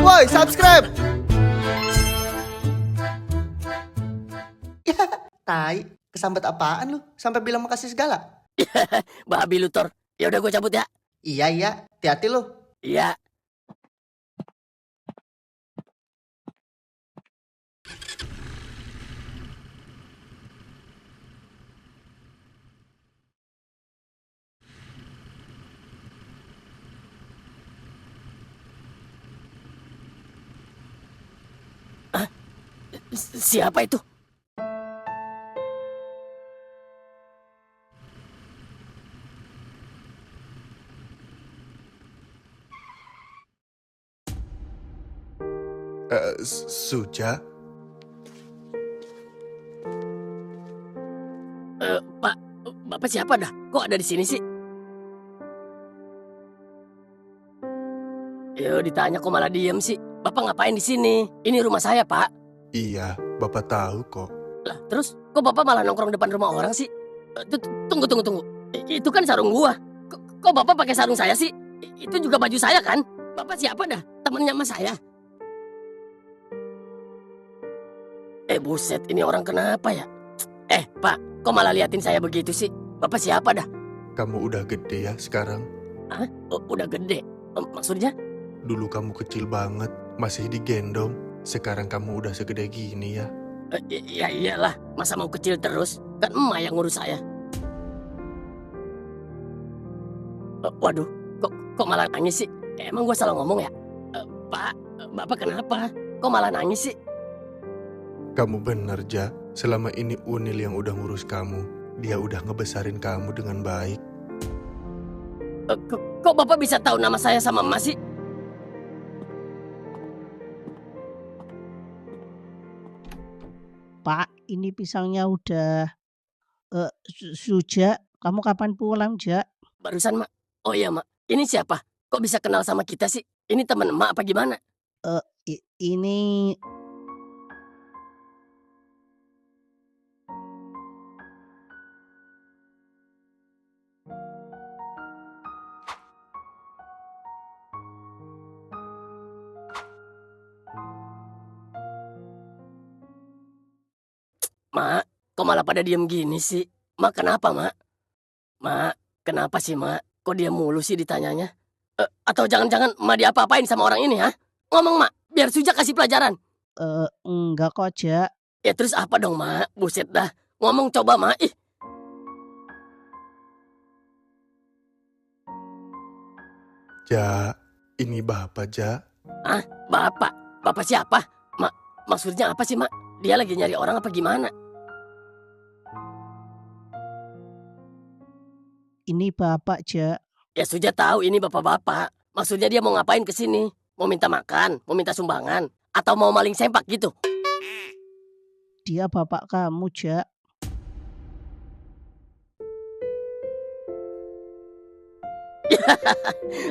Woi, subscribe. Ya, tai. Kesambet apaan lu? Sampai bilang makasih segala. Babi lu, Tor. Ya udah gue cabut ya. Iya. Hati-hati lu. Iya. Hah? Siapa itu? Suja, Pak, Bapak siapa dah? Kok ada di sini sih? Yo, ditanya kok malah diem sih. Bapak ngapain di sini? Ini rumah saya, Pak. iya, Bapak tahu kok. Lah, terus kok Bapak malah nongkrong depan rumah orang sih? Tunggu. Itu kan sarung gua. Kok Bapak pakai sarung saya sih? Itu juga baju saya kan? Bapak siapa dah? Temennya sama saya. Buset, ini orang kenapa ya? Pak, kok malah liatin saya begitu sih? Bapak siapa dah? Kamu udah gede ya sekarang. Hah? Udah gede? Maksudnya? Dulu kamu kecil banget, masih digendong. Sekarang kamu udah segede gini ya. Ya iyalah, masa mau kecil terus? Kan emak yang ngurus saya. Waduh, kok malah nangis sih? Emang gua salah ngomong ya? Pak, Bapak kenapa? Kok malah nangis sih? Kamu bener, Ja. Selama ini Unil yang udah ngurus kamu. Dia udah ngebesarin kamu dengan baik. Kok Bapak bisa tahu nama saya sama emak sih? Pak, ini pisangnya udah Suja, kamu kapan pulang, Ja? Barusan, Mak. Oh iya, Mak. Ini siapa? Kok bisa kenal sama kita sih? Ini teman emak apa gimana? Ini Mak, kok malah pada diem gini sih? Mak, kenapa, Mak? Mak, kenapa sih, Mak? Kok dia mulu sih ditanyanya? Atau jangan-jangan Mak diapa-apain sama orang ini, ha? Ngomong, Mak, biar Suja kasih pelajaran. enggak kok, Ja. Ya terus apa dong, Mak? Buset dah. Ngomong coba, Mak. Ih, Ja, ini Bapak, Ja. Bapak. Bapak siapa? Mak, maksudnya apa sih, Mak? Dia lagi nyari orang apa gimana? Ini Bapak, Ja. Ya Suja tahu ini bapak-bapak. Maksudnya dia mau ngapain ke sini? Mau minta makan? Mau minta sumbangan? Atau mau maling sempak gitu? Dia bapak kamu, Ja.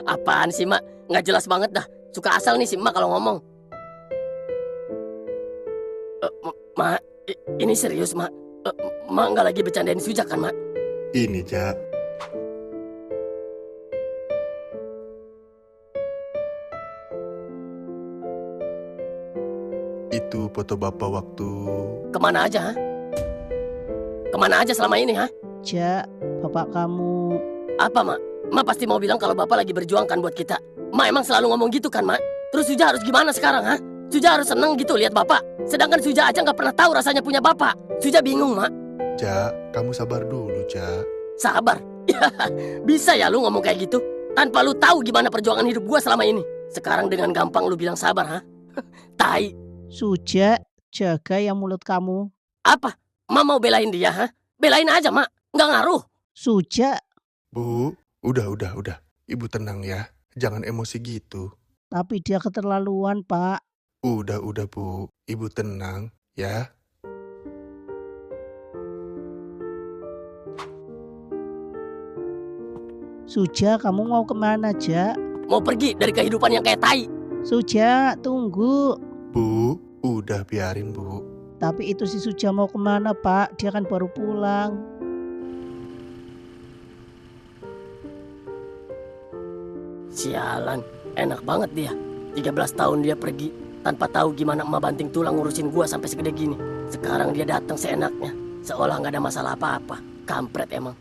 Apaan sih, Mak? Nggak jelas banget dah. Suka asal nih si Mak kalau ngomong. Mak, ini serius, Mak. Mak nggak lagi bercandain Suja kan, Mak? Ini, Ja. Itu foto Bapak waktu... Kemana aja, ha? Kemana aja selama ini, ha? Ja, bapak kamu Apa, Mak? Mak pasti mau bilang kalau Bapak lagi berjuang kan buat kita. Mak emang selalu ngomong gitu kan, Mak? Terus Suja harus gimana sekarang, ha? Suja harus seneng gitu lihat Bapak. Sedangkan Suja aja nggak pernah tahu rasanya punya Bapak. Suja bingung, Mak. Ja, kamu sabar dulu, Ja. Sabar? Bisa ya lu ngomong kayak gitu? Tanpa lu tahu gimana perjuangan hidup gua selama ini. Sekarang dengan gampang lu bilang sabar, ha? Tai. Suja, jaga ya mulut kamu. Apa? Mak mau belain dia, ha? Belain aja, Mak. Nggak ngaruh. Suja, Bu, udah. Ibu tenang ya. Jangan emosi gitu. tapi dia keterlaluan, Pak. Udah, Bu. Ibu tenang ya. Suja, kamu mau kemana, Ja? Mau pergi dari kehidupan yang kayak tai. Suja, tunggu. Bu, udah biarin, Bu. Tapi itu si Suja mau kemana, Pak? Dia kan baru pulang. Sialan, enak banget dia. 13 tahun dia pergi tanpa tahu gimana emak banting tulang ngurusin gua sampai segede gini. Sekarang dia datang seenaknya, seolah nggak ada masalah apa-apa. Kampret emang.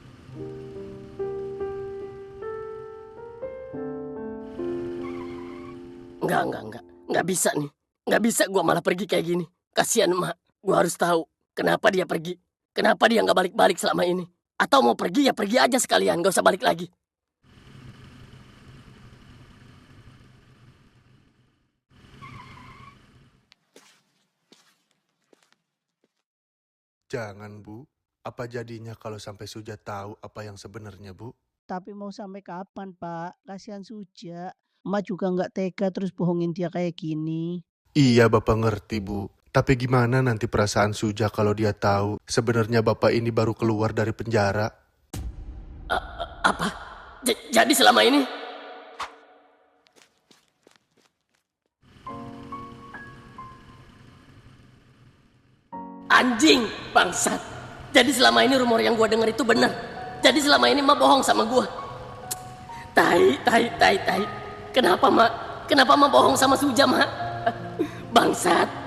Nggak bisa nih. Nggak bisa gua malah pergi kayak gini. Kasihan emak. Gua harus tahu kenapa dia pergi. Kenapa dia nggak balik-balik selama ini. Atau mau pergi ya pergi aja sekalian, nggak usah balik lagi. Jangan, Bu. Apa jadinya kalau sampai Suja tahu apa yang sebenarnya, Bu? Tapi mau sampai kapan, Pak? Kasihan Suja. Emak juga nggak tega terus bohongin dia kayak gini. Iya, Bapak ngerti, Bu. Tapi gimana nanti perasaan Suja kalau dia tahu sebenarnya Bapak ini baru keluar dari penjara? Apa? Jadi selama ini? Anjing, bangsat. Jadi selama ini rumor yang gua denger itu benar. Jadi selama ini emak bohong sama gua. Tai. Kenapa, Mak? Kenapa Mak bohong sama Suja, Mak? Bangsat.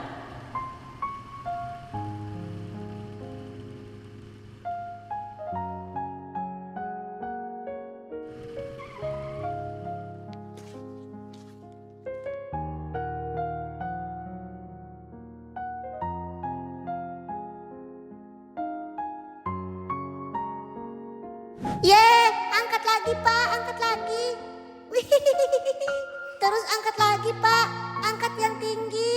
Angkat lagi Pak, angkat lagi. Wih, terus angkat lagi Pak, angkat yang tinggi.